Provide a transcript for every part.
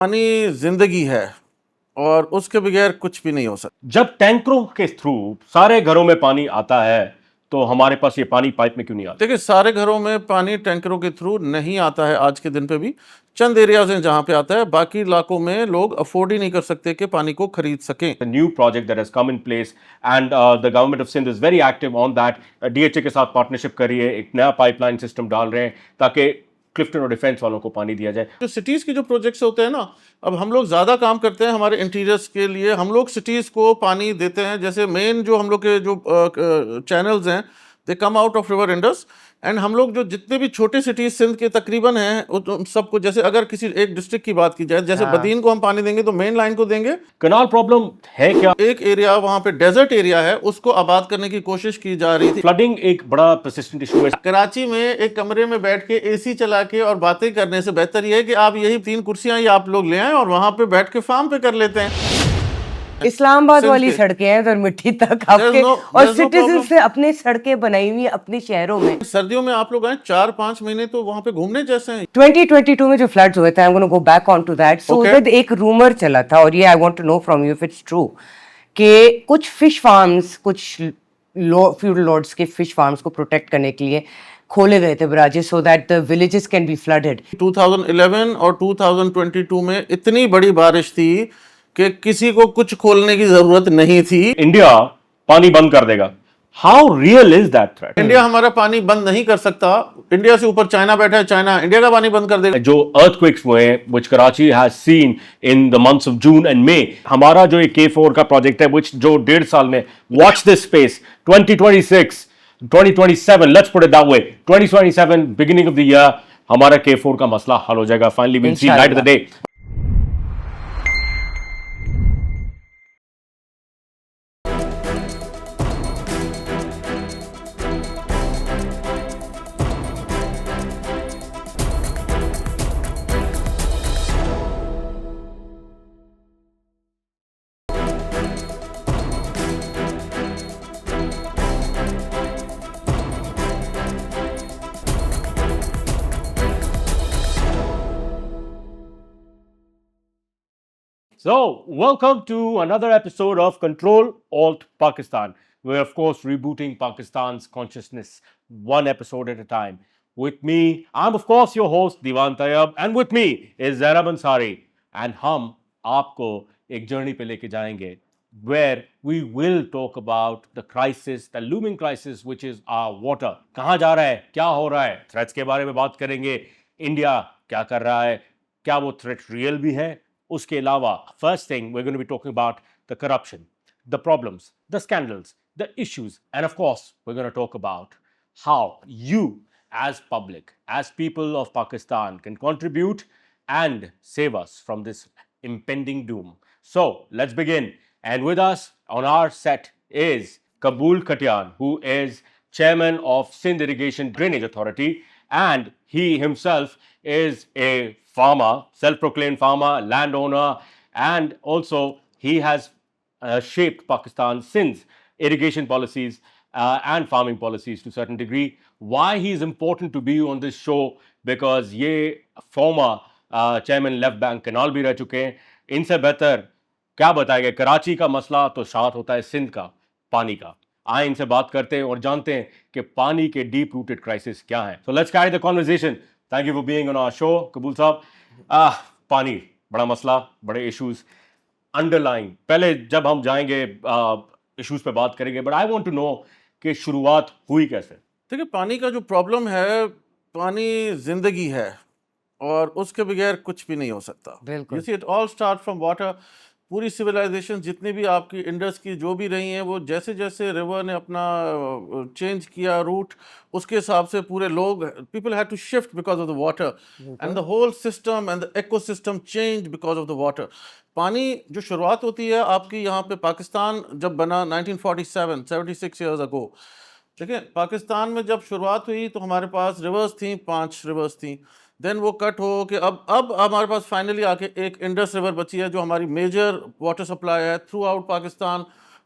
پانی زندگی ہے اور اس کے بغیر کچھ بھی نہیں ہو سکتا. جب ٹینکروں کے تھرو سارے گھروں میں پانی آتا ہے تو ہمارے پاس یہ پانی پائپ میں کیوں نہیں آتا؟ دیکھیں سارے گھروں میں پانی ٹینکروں کے تھرو نہیں آتا ہے آج کے دن پہ بھی. چند ایریاز ہیں جہاں پہ آتا ہے, باقی علاقوں میں لوگ افورڈ ہی نہیں کر سکتے کہ پانی کو خرید سکیں. A new project that has come in place and the government of Sindh is very active on that. DHA کے ساتھ پارٹنرشپ کری ہے, ایک نیا پائپ لائن سسٹم ڈال رہے ہیں تاکہ کلفٹن اور ڈیفینس والوں کو پانی دیا جائے. جو سٹیز کے جو پروجیکٹس ہوتے ہیں نا, اب ہم لوگ زیادہ کام کرتے ہیں ہمارے انٹیریئرس کے لیے. ہم لوگ سٹیز کو پانی دیتے ہیں, جیسے مین جو ہم لوگ کے جو چینلز ہیں they come out of river Indus, and ہم لوگ جو جتنے بھی چھوٹے سٹیز سندھ کے تقریباً ہیں سب کو, جیسے اگر کسی ایک ڈسٹرکٹ کی بات کی جائے, جیسے بدین کو ہم پانی دیں گے تو مین لائن کو دیں گے. کنال پرابلم ہے کیا؟ ایک ایریا وہاں پہ ڈیزرٹ ایریا ہے, اس کو آباد کرنے کی کوشش کی جا رہی تھی. فلڈنگ ایک بڑا پرسسٹنٹ ایشو ہے. کراچی میں ایک کمرے میں بیٹھ کے اے سی چلا کے اور باتیں کرنے سے بہتر یہ ہے کہ آپ یہی 3 کرسیاں ہی آپ لوگ لے آئیں اور وہاں پہ بیٹھ کے فارم پہ کر لیتے ہیں. اسلام آباد والی سڑکیں ہیں تو مٹی تک آپ کے, اور سٹیزن سے اپنے سڑکیں بنائی ہوئی اپنے شہروں میں. سردیوں میں آپ لوگ آئیں 4-5 مہینے تو وہاں پہ گھومنے جیسے ہیں. 2022 میں جو فلڈز ہوئے تھے, I'm going to go back on to that. So ایک رومر چلا تھا, اور یہ I want to know from you if it's true, کہ کچھ فش فارمز, کچھ فیوڈل لارڈز کے فش فارمز کو پروٹیکٹ کرنے کے لیے کھولے گئے تھے براجز, so that the villages can be flooded. 2011 اور 2022 میں اتنی بڑی بارش تھی کہ کسی کو کچھ کھولنے کی ضرورت نہیں تھی. انڈیا پانی بند کر دے گا. How real is that threat? India ہمارا پانی بند نہیں کر سکتا. انڈیا سے اوپر چائنا بیٹھا ہے, چائنا انڈیا کا پانی بند کر دے گا. جو ارتھ کوئکس ہوئے ہیں which Karachi has seen in the months of June and May, ہمارا جو ایک K4 کا پروجیکٹ ہے which جو 1.5 سال میں, watch this space, 2026 2027, let's put it that way, 2027 beginning of the year ہمارا K4 کا مسئلہ حل ہو جائے گا. Finally we'll see light of the day. So, welcome to another episode of Control Alt Pakistan. We're of course rebooting Pakistan's consciousness one episode at a time. With me, I'm of course your host Diwan Tayyab, and with me is Zainab Ansari. And hum aapko ek journey pe leke jayenge where we will talk about the crisis, the looming crisis which is our water. Kahan ja raha hai, kya ho raha hai, threats ke bare mein baat karenge. India kya kar raha hai, kya wo threat real bhi hai. اس کے علاوہ first thing we're going to be talking about the corruption, the problems, the scandals, the issues, and of course we're going to talk about how you as public, as people of Pakistan can contribute and save us from this impending doom. So let's begin, and with us on our set is Kabool Khatian, who is chairman of Sindh Irrigation Drainage Authority, and he himself is a farmer, self-proclaimed farmer, landowner, and also he has shaped Pakistan Sindh's irrigation policies and farming policies to a certain degree. Why he is important to be on this show? Because ye former chairman left bank canal bhi reh chuke hain. ان سے بہتر کیا بتائے گا؟ کراچی کا مسئلہ تو ساتھ ہوتا ہے سندھ کا پانی کا. آئیں ان سے بات کرتے ہیں اور جانتے ہیں کہ پانی کے ڈیپ روٹڈ کرائسس کیا ہیں. So let's carry the conversation. Thank you for being on our show, Kabool صاحب. پانی بڑا مسئلہ, بڑے ایشوز انڈر لائن. پہلے جب ہم جائیں گے ایشوز پہ بات کریں گے, but I want to know کہ شروعات ہوئی کیسے؟ دیکھیں پانی کا جو پرابلم ہے, پانی زندگی ہے اور اس کے بغیر کچھ بھی نہیں ہو سکتا. You see, it all start from water. پوری سویلائزیشن جتنی بھی آپ کی انڈس کی جو بھی رہی ہیں, وہ جیسے جیسے ریور نے اپنا چینج کیا روٹ, اس کے حساب سے پورے لوگ, people head to shift because of the water, and the whole system and the ecosystem change because of the water. پانی جو شروعات ہوتی ہے آپ کی یہاں پہ, پاکستان جب بنا 1947, 76 ایئرز اگو, دیکھیں پاکستان میں جب شروعات ہوئی تو ہمارے پاس ریورس تھیں, 5 ریورس تھیں. دین وہ کٹ ہو کہ اب ہمارے پاس فائنلی آ کے ایک انڈس ریور بچی ہے جو ہماری میجر واٹر سپلائی ہے through out Pakistan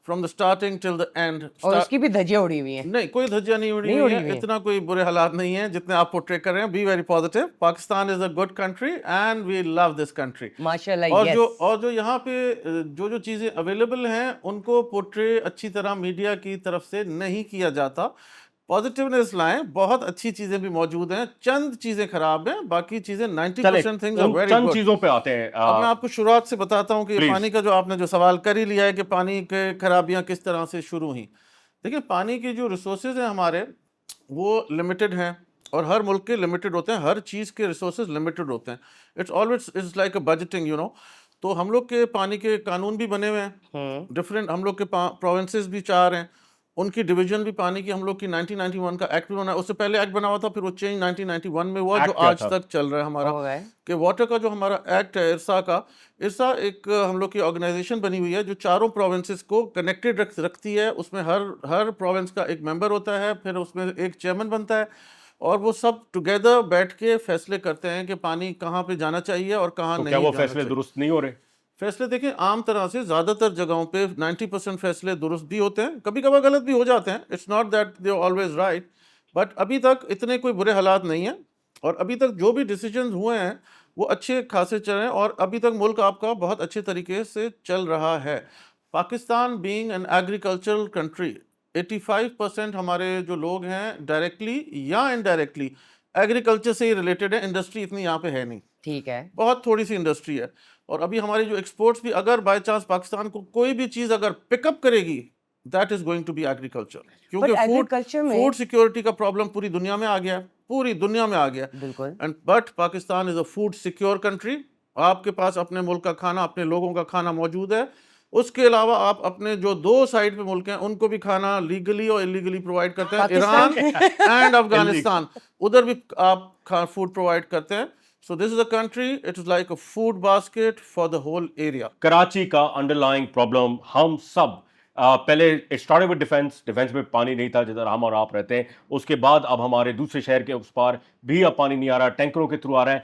from the starting till the end. اور اس کی بھی دھجیاں اڑی ہوئی ہیں. نہیں, کوئی دھجیاں نہیں اڑی ہوئی ہیں, اتنا کوئی برے حالات نہیں ہیں جتنے آپ پورٹری کر رہے ہیں. Be very positive. Pakistan is a good country and we love this country. ماشاءاللہ. اور جو یہاں پہ جو چیزیں اویلیبل ہیں ان کو پورٹری اچھی طرح میڈیا کی طرف سے نہیں کیا جاتا. پازیٹیونیس لائیں, بہت اچھی چیزیں بھی موجود ہیں, چند چیزیں خراب ہیں, باقی چیزیں 90% things are very good. چند چیزوں پہ آتے ہیں. اب میں آپ کو شروعات سے بتاتا ہوں کہ پانی کا جو آپ نے جو سوال کر ہی لیا ہے کہ پانی کے خرابیاں کس طرح سے شروع ہوئیں. دیکھیں, پانی کی جو ریسورسز ہیں ہمارے وہ لمیٹڈ ہیں, اور ہر ملک کے لمیٹڈ ہوتے ہیں, ہر چیز کے ریسورسز لمیٹڈ ہوتے ہیں. It's always is like a budgeting, you know. تو ہم لوگ کے پانی کے قانون بھی بنے ہوئے ہیں ڈفرینٹ, ہم لوگ کے پروونسز بھی 4 ہیں, ان کی ڈویژن بھی پانی کی ہم لوگ کی 1991 کا ایکٹ بھی بنا ہے. اس سے پہلے ایکٹ بنا ہوا تھا, پھر وہ چینج 1991 میں ہوا, جو آج تک چل رہا ہے ہمارا. کہ واٹر کا جو ہمارا ایکٹ ہے ارسا کا, ارسا ایک ہم لوگ کی آرگنائزیشن بنی ہوئی ہے جو چاروں پروونسز کو کنیکٹڈ رکھتی ہے. اس میں ہر پروونس کا ایک ممبر ہوتا ہے, پھر اس میں ایک چیئرمین بنتا ہے, اور وہ سب ٹوگیدر بیٹھ کے فیصلے کرتے ہیں کہ پانی کہاں پہ جانا چاہیے اور کہاں نہیں. کیا وہ فیصلے درست نہیں ہو رہے؟ فیصلے دیکھیں عام طرح سے زیادہ تر جگہوں پہ 90% فیصلے درست بھی ہوتے ہیں, کبھی کبھار غلط بھی ہو جاتے ہیں. It's not that they are always right, but ابھی تک اتنے کوئی برے حالات نہیں ہیں, اور ابھی تک جو بھی ڈیسیجنز ہوئے ہیں وہ اچھے خاصے چل رہے ہیں, اور ابھی تک ملک آپ کا بہت اچھے طریقے سے چل رہا ہے. Pakistan being an agricultural country, 85% ہمارے جو لوگ ہیں ڈائریکٹلی یا انڈائریکٹلی ایگریکلچر سے ہی ریلیٹڈ ہے. انڈسٹری اتنی یہاں پہ ہے نہیں, ٹھیک ہے, بہت تھوڑی سی انڈسٹری ہے. اور ابھی ہماری جو ایکسپورٹس بھی, اگر بائی چانس پاکستان کو کوئی بھی چیز اگر پک اپ کرے گی, that is going to be agriculture, کیونکہ فوڈ سیکورٹی کا پرابلم پوری دنیا میں آ گیا ہے, پوری دنیا میں آ گیا. بالکل. But Pakistan is a food secure country. آپ کے پاس اپنے ملک کا کھانا, اپنے لوگوں کا کھانا موجود ہے. اس کے علاوہ آپ اپنے جو 2 سائڈ پہ ملک ہیں ان کو بھی کھانا لیگلی اور انلیگلی پرووائڈ کرتے ہیں, ایران اینڈ افغانستان, ادھر بھی آپ فوڈ پرووائڈ کرتے ہیں. So this is a country, it is like a food basket for the whole area. Karachi کا انڈرلائنگ پرابلم ہم سب پہلے اسٹارٹڈ ود ڈیفینس میں پانی نہیں تھا جدھر ہم اور آپ رہتے ہیں. اس کے بعد اب ہمارے دوسرے شہر کے اس پار بھی اب پانی نہیں آ رہا, ٹینکروں کے تھرو آ رہا ہے.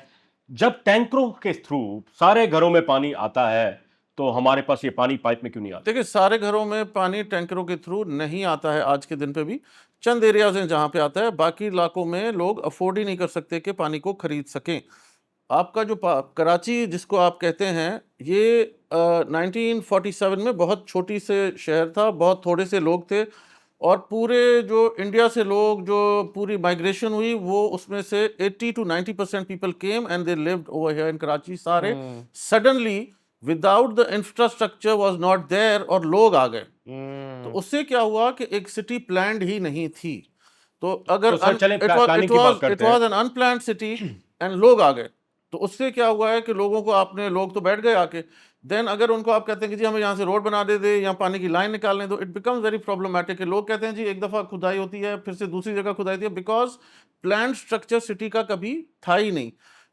جب ٹینکروں کے تھرو سارے گھروں میں پانی آتا ہے تو ہمارے پاس یہ پانی پائپ میں کیوں نہیں آتا؟ دیکھیں, سارے گھروں میں پانی ٹینکروں کے تھرو نہیں آتا ہے آج کے دن پہ بھی. چند ایریاز ہیں جہاں پہ آتا ہے, باقی علاقوں میں لوگ افورڈ ہی نہیں کر سکتے کہ پانی کو خرید سکیں. آپ کا جو کراچی جس کو آپ کہتے ہیں, یہ 1947 میں بہت چھوٹی سے شہر تھا, بہت تھوڑے سے لوگ تھے, اور پورے جو انڈیا سے لوگ جو پوری مائگریشن ہوئی وہ اس میں سے 80 to 90% people came and they lived over here in Karachi. سارے suddenly without the infrastructure was not there, اور لوگ آ گئے. تو اس سے کیا ہوا کہ ایک سٹی پلانڈ ہی نہیں تھی. تو اگر it was an in planned city and لوگ آ گئے, تو اس سے کیا ہوا ہے کہ لوگوں کو آپ نے, لوگ تو بیٹھ گئے آ کے. دین اگر ان کو آپ کہتے ہیں کہ جی ہمیں یہاں سے روڈ بنا دے یا پانی کی لائن نکالنے دو, اٹ بیکمز ویری پرابلمٹک. کہ لوگ کہتے ہیں جی ایک دفعہ کھدائی ہوتی ہے پھر سے دوسری جگہ کھدائی ہوتی ہے, بیکاز پلانڈ اسٹرکچر سٹی کا کبھی تھا ہی نہیں.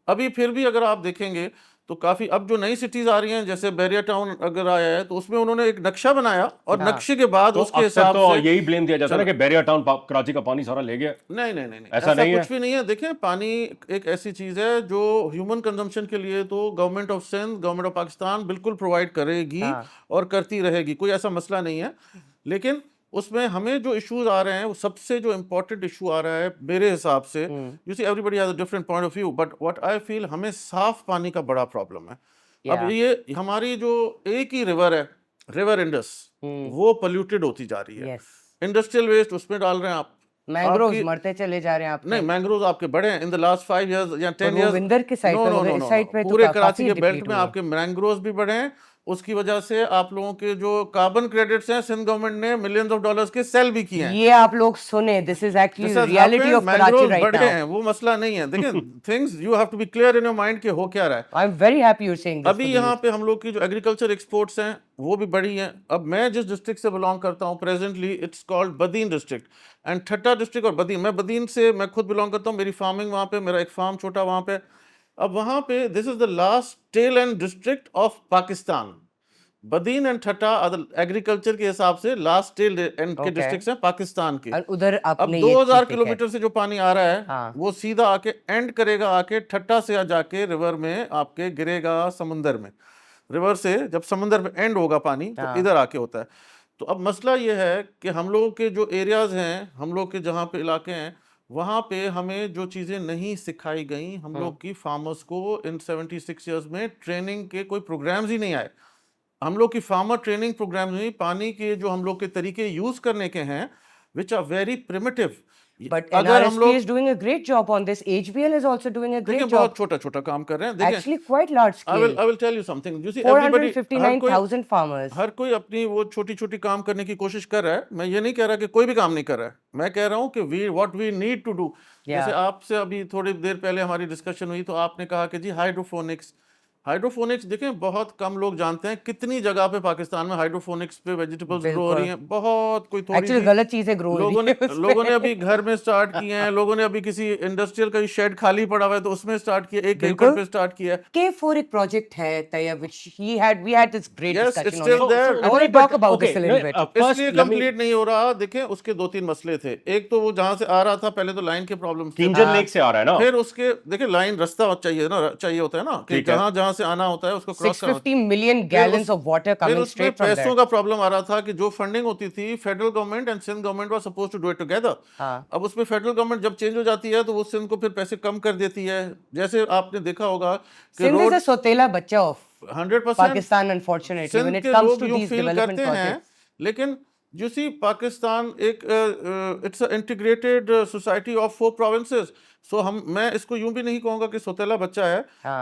ابھی پھر بھی اگر آپ دیکھیں گے تو کافی اب جو نئی سٹیز آ رہی ہیں, جیسے بیریا ٹاؤن اگر آیا ہے تو اس میں انہوں نے ایک نقشہ بنایا, اور نقشے کے بعد اس کے حساب سے یہی بلیم دیا جاتا ہے کہ بیریا ٹاؤن کراچی کا پانی سارا لے گیا. نہیں, ایسا کچھ بھی نہیں ہے. دیکھیں, پانی ایک ایسی چیز ہے جو ہیومن کنزمپشن کے لیے تو government of Sindh, government of Pakistan بالکل پرووائڈ کرے گی اور کرتی رہے گی, کوئی ایسا مسئلہ نہیں ہے. لیکن اس میں ہمیں جو ایشوز آ رہے ہیں, وہ سب سے جو امپورٹنٹ ایشو آ رہا ہے میرے حساب سے, you see everybody has a different point of view, but what I feel, ہمیں صاف پانی کا بڑا پرابلم ہے. اب یہ ہماری جو ایک ہی ریور ہے, ریور انڈس, وہ پلیوٹیڈ ہوتی جا رہی ہے. انڈسٹریل ویسٹ اس میں ڈال رہے ہیں آپ, مینگروز مرتے چلے جا رہے ہیں آپ. نہیں, مینگروز آپ کے بڑے ہیں ان دا لاسٹ 5 years یا 10 years. وندر کی سائڈ پہ پورے کراچی کے بیلٹ میں آپ کے مینگروز بھی بڑے ہیں. اس کی وجہ سے آپ لوگوں کے جو کاربن کریڈٹس ہیں, سندھ گورنمنٹ نے ملینز آف ڈالرز کے سیل بھی کیے ہیں. یہ آپ لوگ سنیں, this is actually reality of Karachi right now. وہ مسئلہ نہیں ہے. دیکھیں, things you have to be clear in your mind کہ ہو کیا رہا ہے. I am very happy you are seeing this. ابھی یہاں پہ ہم لوگ کی جو ایگریکلچر ایکسپورٹس ہیں وہ بھی بڑی ہیں. اب میں جس ڈسٹرکٹ سے بلانگ کرتا ہوں presently, it's called Badin district and Thatta district. اور بدین, میں بدین سے میں خود بلانگ کرتا ہوں, میری فارمنگ وہاں پہ, میرا ایک فارم چھوٹا وہاں پہ. اب وہاں پہ this is the last tail end district of Pakistan. Badin and Thatta agriculture کے حساب سے لاسٹ ٹیل اینڈ کے ڈسٹرکٹس ہیں پاکستان کے. ادھر اب 2000 کلومیٹر سے جو پانی آ رہا ہے وہ سیدھا آ کے اینڈ کرے گا, آ کے ٹھٹا سے جا کے ریور میں آپ کے گرے گا سمندر میں. ریور سے جب سمندر میں اینڈ ہوگا پانی تو ادھر آ کے ہوتا ہے. تو اب مسئلہ یہ ہے کہ ہم لوگوں کے جو ایریاز ہیں, ہم لوگ کے جہاں پہ علاقے ہیں, وہاں پہ ہمیں جو چیزیں نہیں سکھائی گئیں, ہم لوگ کی فارمرز کو ان 76 ایئرز میں ٹریننگ کے کوئی پروگرامز ہی نہیں آئے. ہم لوگ کی فارمر ٹریننگ پروگرامز میں پانی کے جو ہم لوگ کے طریقے یوز کرنے کے ہیں which are very primitive. But NRSP is doing a great job on this. HBL is also doing a great job. بہت چھوٹا چھوٹا کام کر رہے ہیں. Actually quite large scale. I will tell you something. You see, everybody, 459,000 farmers. ہر کوئی اپنی وہ چھوٹی چھوٹی کام کرنے کی کوشش کر رہا ہے. میں یہ نہیں کہہ رہا کہ کوئی بھی کام نہیں کر رہا ہے. میں کہہ رہا ہوں کہ what we need to do. جیسے آپ سے ابھی تھوڑی دیر پہلے ہماری ڈسکشن ہوئی تو آپ نے کہا کہ جی ہائیڈروفونکس دیکھیں بہت کم لوگ جانتے ہیں کتنی جگہ پہ پاکستان میں ہائیڈروفونکس پہ ویجیٹیبلز گرو ہو رہی ہیں. بہت کوئی تھوڑی ایکچولی غلط چیزیں گرو ہو رہی ہیں. لوگوں نے ابھی گھر میں سٹارٹ کیے ہیں, لوگوں نے ابھی کسی انڈسٹریل کا شیڈ خالی پڑا ہوا ہے تو اس میں سٹارٹ کیا, 1 ایکڑ پہ سٹارٹ کیا ہے. K4 ایک پروجیکٹ ہے طیب which we had this great discussion on it. still there. I want to talk about this a little bit. اس لیے کمپلیٹ نہیں ہو رہا. دیکھیں اس کے 2-3 مسئلے تھے. ایک تو وہ جہاں سے آ رہا تھا پہلے تو لائن کے پرابلم تھے, کنجن لیک سے آ رہا ہے نا, پھر اس کے دیکھیں لائن رستہ چاہیے ہوتا ہے نا کہ جہاں سے آنا ہوتا ہے اس کو 650 million gallons of water coming straight from there. پیسوں کا پرابلم آ رہا تھا کہ جو فنڈنگ ہوتی تھی federal government and Sindh government was suppose to do it together. اب اس میں فیڈرل گورنمنٹ جب چینج ہو جاتی ہے تو وہ سندھ کو پھر پیسے کم کر دیتی ہے. جیسے آپ نے دیکھا ہوگا کہ Sindh is a سوتیلا بچہ of 100% Pakistan unfortunately when it comes to these development projects. لیکن you see پاکستان ایک it's an integrated society of 4 provinces. سو میں اس کو یوں بھی نہیں کہوں گا کہ سوتیلا بچہ ہے,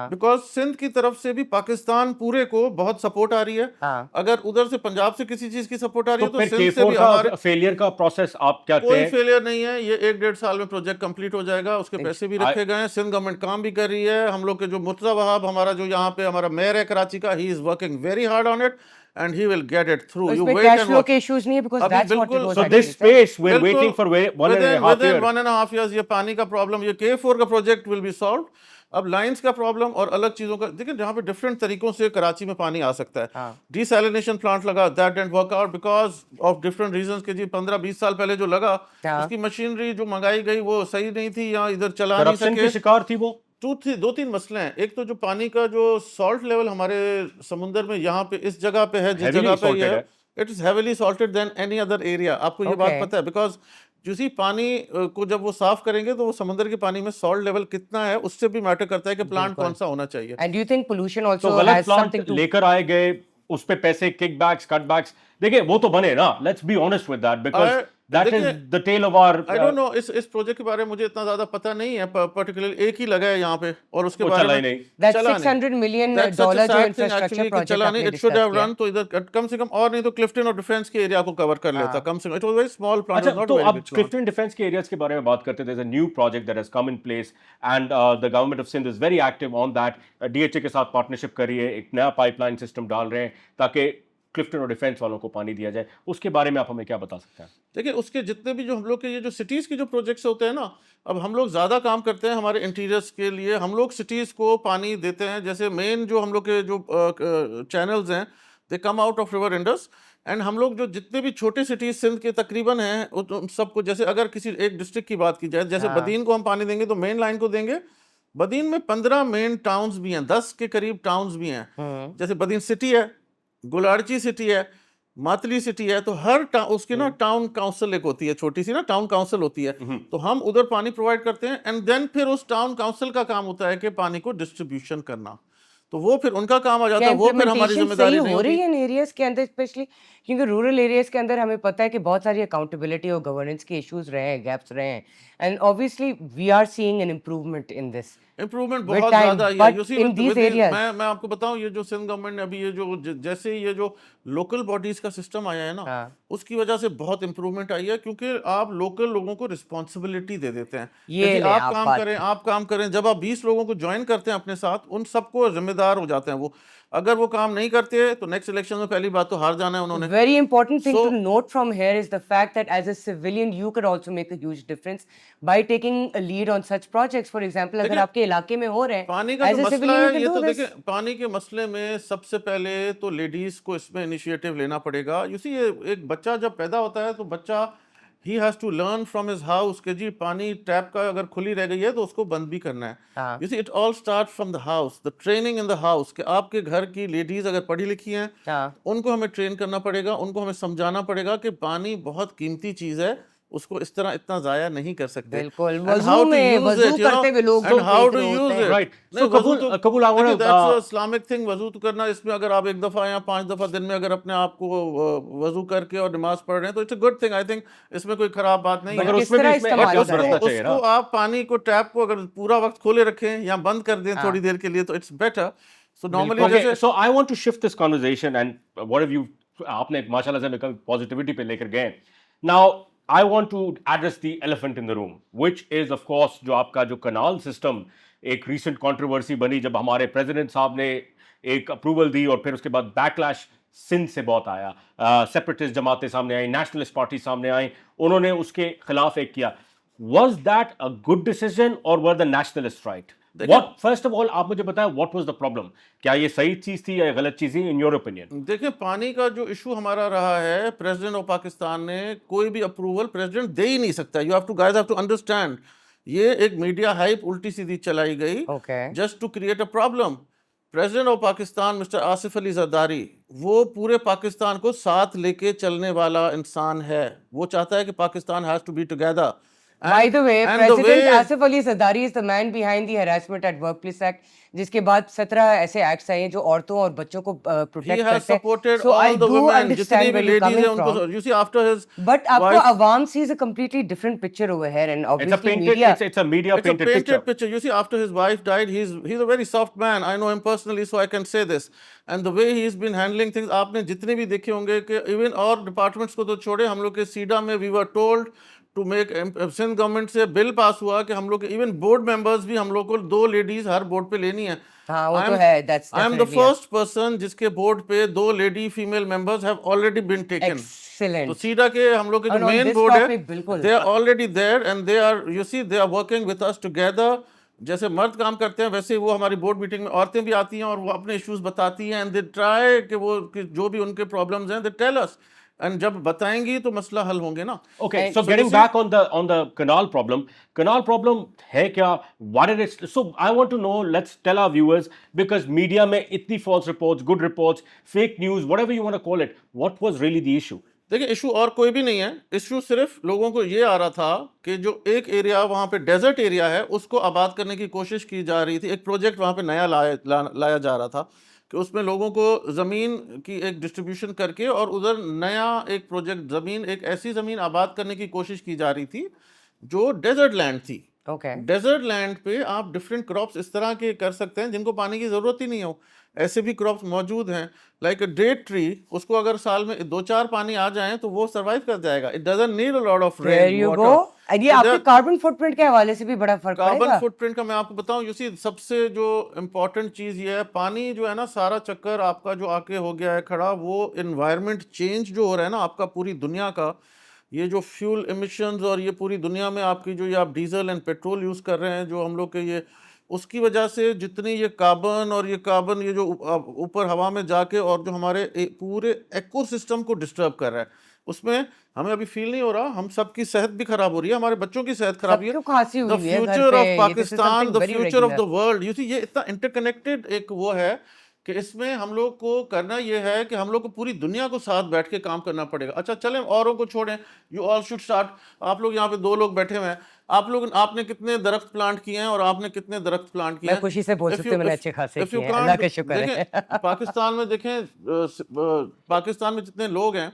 بیکاز سندھ کی طرف سے بھی پاکستان پورے کو بہت سپورٹ آ رہی ہے. اگر ادھر سے پنجاب سے کسی چیز کی سپورٹ آ رہی ہے تو سندھ سے بھی ہمارا فیلئر کا پروسیس آپ کیا کہتے ہیں؟ کوئی فیلئر نہیں ہے. یہ 1-1.5 سال میں پروجیکٹ کمپلیٹ ہو جائے گا. اس کے پیسے بھی رکھے گئے ہیں. سندھ گورنمنٹ کام بھی کر رہی ہے. ہم لوگ کے جو مرتضیٰ وہاب ہمارا جو یہاں پہ ہمارا میئر ہے کراچی کا, he is working very hard on it and he will get it through. You wait and watch. issues نہیں ہے because that's what it was. So this space we're waiting for 1.5 years. 1.5 years یہ پانی کا problem, یہ K4 کا project will be solved. اب lines کا problem اور الگ چیزوں کا دیکھیں جہاں پہ ڈفرینٹ طریقوں سے کراچی میں پانی آ سکتا ہے. ڈیسیلینیشن پلانٹ لگا, that didn't work out because of different reasons کہ جی 15-20 سال پہلے جو لگا اس کی مشینری جو منگائی گئی وہ صحیح نہیں تھی یا ادھر چلا نہیں سکے. کرپشن کے شکار تھی وہ. 2-3 مسئلے ہیں. ایک تو جو پانی کا جو سالٹ لیول ہمارے سمندر میں یہاں پہ اس جگہ پہ ہے جس جگہ پہ یہ ہے, it is heavily salted than any other area. آپ کو یہ بات پتہ ہے بیکاز جیسی پانی کو جب وہ صاف کریں گے تو وہ سمندر کے پانی میں سالٹ لیول کتنا ہے اس سے بھی میٹر کرتا ہے کہ پلانٹ کون سا ہونا چاہیے. And do you think pollution also غلط has پلانٹ something to لے کر آئے گئے, اس پہ پیسے کک بیکس کٹ بیکس دیکھیں وہ تو بنے نا. Let's be honest with that because that is the tale of our I don't know. اس پروجیکٹ کے بارے میں مجھے اتنا زیادہ پتہ نہیں ہے. پرٹیکولرلی ایک ہی لگا ہے یہاں پہ اور اس کے بارے میں that $600 million جو انفراسٹرکچر پروجیکٹ چلا نہیں. It should have run تو ادھر کم سے کم اور نہیں تو کلفٹن اور ڈیفینس کے ایریا کو کور کر لیتا کم سے کم. It was very small plant. اچھا تو اب کلفٹن ڈیفینس کے ایریاز کے بارے میں بات کرتے ہیں. There is a new project that has come in place and the government of Sindh is very active on that. DHA کے ساتھ پارٹنرشپ کر رہی ہے, ایک نیا پائپ لائن سسٹم ڈال رہے ہیں تاکہ کلفٹن اور ڈیفینس والوں کو پانی دیا جائے. اس کے بارے میں آپ ہمیں کیا بتا سکتے ہیں؟ دیکھیں اس کے جتنے بھی جو ہم لوگ کے یہ جو سٹیز کے جو پروجیکٹس ہوتے ہیں نا, اب ہم لوگ زیادہ کام کرتے ہیں ہمارے انٹیریئرس کے لیے. ہم لوگ سٹیز کو پانی دیتے ہیں. جیسے مین جو ہم لوگ کے جو چینلز ہیں they come out of river Indus, and ہم لوگ جو جتنے بھی چھوٹے سٹیز سندھ کے تقریباً ہیں سب کو, جیسے اگر کسی ایک ڈسٹرکٹ کی بات کی جائے, جیسے بدین کو ہم پانی دیں گے تو مین لائن کو دیں گے. بدین میں 15 مین ٹاؤنز بھی ہیں, 10 کے قریب ٹاؤنز بھی ہیں. جیسے بدین سٹی ہے, گلاڑچی سٹی ہے, ماتلی سٹی ہے, تو ہر اس کی نا ٹاؤن کاؤنسل ایک ہوتی ہے, چھوٹی سی نا ٹاؤن کاؤنسل ہوتی ہے. تو ہم ادھر پانی پرووائڈ کرتے ہیں اینڈ دین پھر اس ٹاؤن کاؤنسل کا کام ہوتا ہے کہ پانی کو ڈسٹریبیوشن کرنا. تو وہ پھر ان کا کام آ جاتا ہے, وہ پھر ہماری ذمہ داری نہیں ہو رہی ہے ان ایریاز کے اندر اسپیشلی کیونکہ رورل ایریاز کے اندر ہمیں پتہ ہے کہ بہت ساری اکاؤنٹیبلٹی اور گورننس کے ایشوز رہے ہیں, گیپس رہے ہیں, and obviously we are seeing an improvement in this. Improvement بہت زیادہ ہے. میں آپ کو بتاؤں یہ جو سندھ گورنمنٹ نے ابھی یہ جو جیسے یہ جو لوکل باڈیز کا سسٹم آیا ہے نا, اس کی وجہ سے بہت امپروومنٹ آئی ہے, کیونکہ آپ لوکل لوگوں کو رسپانسبلٹی دے دیتے ہیں کہ آپ کام کریں. جب آپ 20 لوگوں کو جوائن کرتے ہیں اپنے ساتھ, ان سب کو ذمہ دار ہو جاتے ہیں وہ. اگر وہ کام نہیں کرتے تو نیکسٹ الیکشن میں پہلی بات تو ہار جانا ہے انہوں نے. Very important thing to note from here is the fact that as a civilian you could also make a huge difference by taking a lead on such projects. For example, اگر آپ کے علاقے میں ہو رہے ہیں پانی کا جو مسئلہ ہے, یہ تو دیکھیں پانی کے مسئلے میں سب سے پہلے تو لیڈیز کو اس میں انیشیٹو لینا پڑے گا. یو سی ایک بچہ جب پیدا ہوتا ہے تو بچہ he has to learn from his house کہ جی پانی ٹیپ کا اگر کھلی رہ گئی ہے تو اس کو بند بھی کرنا ہے. You see, it all starts from the house, the training in the house. کہ آپ کے گھر کی لیڈیز اگر پڑھی لکھی ہیں ان کو ہمیں ٹرین کرنا پڑے گا, ان کو ہمیں سمجھانا پڑے گا کہ پانی بہت قیمتی چیز ہے, اس کو اس طرح اتنا ضائع نہیں کر سکتے. بالکل, وضو میں وضو کرتے ہوئے لوگ and how to use it. Right. So Kabul, I want to that's a Islamic thing. وضو تو کرنا, اس میں اگر آپ ایک دفعہ یا 5 دفعہ دن میں اگر اپنے آپ کو وضو کر کے اور نماز پڑھ رہے ہیں تو it's a good thing. I think اس میں کوئی خراب بات نہیں ہے. اس میں اس کو آپ پانی کو ٹیپ کو اگر پورا وقت کھولے رکھیں یا بند کر دیں تھوڑی دیر کے لیے تو it's better. So normally so I want to shift this conversation and what have you آپ نے ماشاءاللہ سے پازیٹیوٹی پہ لے کر گئے. Now I want to address the elephant in the room, which is of course جو آپ کا جو کنال سسٹم ایک ریسنٹ کنٹروورسی بنی جب ہمارے پریزیڈنٹ صاحب نے ایک اپروول دی اور پھر اس کے بعد بیکلیش سندھ سے بہت آیا, سیپریٹسٹ جماعتیں سامنے آئیں, نیشنلسٹ پارٹی سامنے آئیں, انہوں نے اس کے خلاف ایک کیا. Was that a good decision or were the nationalists right? What, first of all, آپ مجھے بتائیں what was the problem? کیا یہ صحیح چیز تھی یا غلط چیز تھی in your opinion? دیکھیں پانی کا جو ایشو ہمارا رہا ہے, پریزیڈنٹ آف پاکستان نے کوئی بھی اپروول پریزیڈنٹ دے ہی نہیں سکتا. You have to guys have to understand. یہ ایک میڈیا ہائپ الٹی سیدھی چلائی گئی just to create a problem. President of Pakistan mister Asif Ali Zardari وہ پورے پاکستان کو ساتھ لے کے چلنے والا انسان ہے. وہ چاہتا ہے کہ Pakistan has to be together. By the way, President Asif Ali Zardari is the man behind the Harassment at Workplace Act, جس کے بعد 17 ایسے ایکٹس آئے ہیں جو عورتوں اور بچوں کو پروٹیکٹ کرتے ہیں. He has supported all the women, جتنی بھی ladies ہیں ان کو. You see after his But آپ کو عوام sees a completely different picture over here and obviously media. It's a media painted picture. You see after his wife died, he's a very soft man. I know him personally, so I can say this. And the way he's been handling things, آپ نے جتنے بھی دیکھے ہوں گے کہ even اور departments کو تو چھوڑے, ہم لوگ کے سیڈا میں we were told to make, Sindh government سے بل پاس ہوا کہ ہم لوگ ایون بورڈ ممبرز بھی ہم لوگ کو 2 لیڈیز ہر بورڈ پہ لینی ہیں. I am the first person جس کے بورڈ پہ 2 lady female members have already been taken. تو سیڈا کے ہم لوگ کے جو مین بورڈ ہے they are already there and they are, you see, they are working with us together. جیسے مرد کام کرتے ہیں ویسے وہ ہماری بورڈ میٹنگ میں عورتیں بھی آتی ہیں اور وہ اپنے ایشوز بتاتی ہیں and they try کہ وہ جو بھی ان کے پرابلمز ہیں they tell us. And جب بتائیں گی تو مسئلہ حل ہوں گے نا. Okay, so getting back on the canal problem ہے کیا? What did it? So I want to know, let's tell our viewers, because media میں اتنی false reports, good reports, fake news, whatever you want to call it, what was really the issue? دیکھیں issue اور کوئی بھی نہیں ہے. Issue صرف لوگوں کو یہ آ رہا تھا کہ جو ایک ایریا وہاں پہ ڈیزرٹ ایریا ہے اس کو آباد کرنے کی کوشش کی جا رہی تھی. ایک پروجیکٹ وہاں پہ نیا لایا جا رہا تھا کہ اس میں لوگوں کو زمین کی ایک ڈسٹریبیوشن کر کے اور ادھر نیا ایک پروجیکٹ زمین, ایک ایسی زمین آباد کرنے کی کوشش کی جا رہی تھی جو ڈیزرٹ لینڈ تھی. ڈیزرٹ لینڈ پہ آپ ڈفرینٹ کراپس اس طرح کے کر سکتے ہیں جن کو پانی کی ضرورت ہی نہیں ہو. ایسے بھی کراپس موجود ہیں لائک اے ڈیٹ ٹری, اس کو اگر سال میں 2-4 پانی آ جائیں تو وہ سروائیو کر جائے گا. It doesn't need a lot of rain water. یہ آپ کے کاربن فٹ پرنٹ کے حوالے سے بھی بڑا فرق پڑے گا. کاربن فٹ پرنٹ کا میں آپ کو بتاؤں, یو سی سب سے جو امپورٹنٹ چیز یہ ہے, پانی جو ہے نا سارا چکر آپ کا جو آ کے ہو گیا ہے کھڑا, وہ انوائرمنٹ چینج جو ہو رہا ہے نا آپ کا پوری دنیا کا, یہ جو فیول ایمیشنز اور یہ پوری دنیا میں آپ کی جو یہ آپ ڈیزل اینڈ پیٹرول یوز کر رہے ہیں جو ہم لوگ کے, یہ اس کی وجہ سے جتنی یہ کاربن یہ جو اوپر ہوا میں جا کے اور جو ہمارے پورے ایکو سسٹم کو ڈسٹرب کر رہا ہے, اس میں ہمیں ابھی فیل نہیں ہو رہا. ہم سب کی صحت بھی خراب ہو رہی ہے, ہمارے بچوں کی صحت خراب ہے. The future of Pakistan, the future of the world, you see یہ اتنا انٹر کنیکٹڈ ایک وہ ہے کہ اس میں ہم لوگ کو کرنا یہ ہے کہ ہم لوگ کو پوری دنیا کو ساتھ بیٹھ کے کام کرنا پڑے گا. اچھا چلیں اوروں کو چھوڑیں, یو آل شوڈ اسٹارٹ. آپ لوگ یہاں پہ 2 لوگ بیٹھے ہوئے ہیں, آپ نے کتنے درخت پلانٹ کیے ہیں اور آپ نے کتنے درخت پلانٹ کیے ہیں؟ میں خوشی سے بول سکتی ہوں میں نے اچھے خاصے کیے ہیں, اللہ کا شکر ہے. پاکستان میں دیکھیں, پاکستان میں جتنے لوگ ہیں,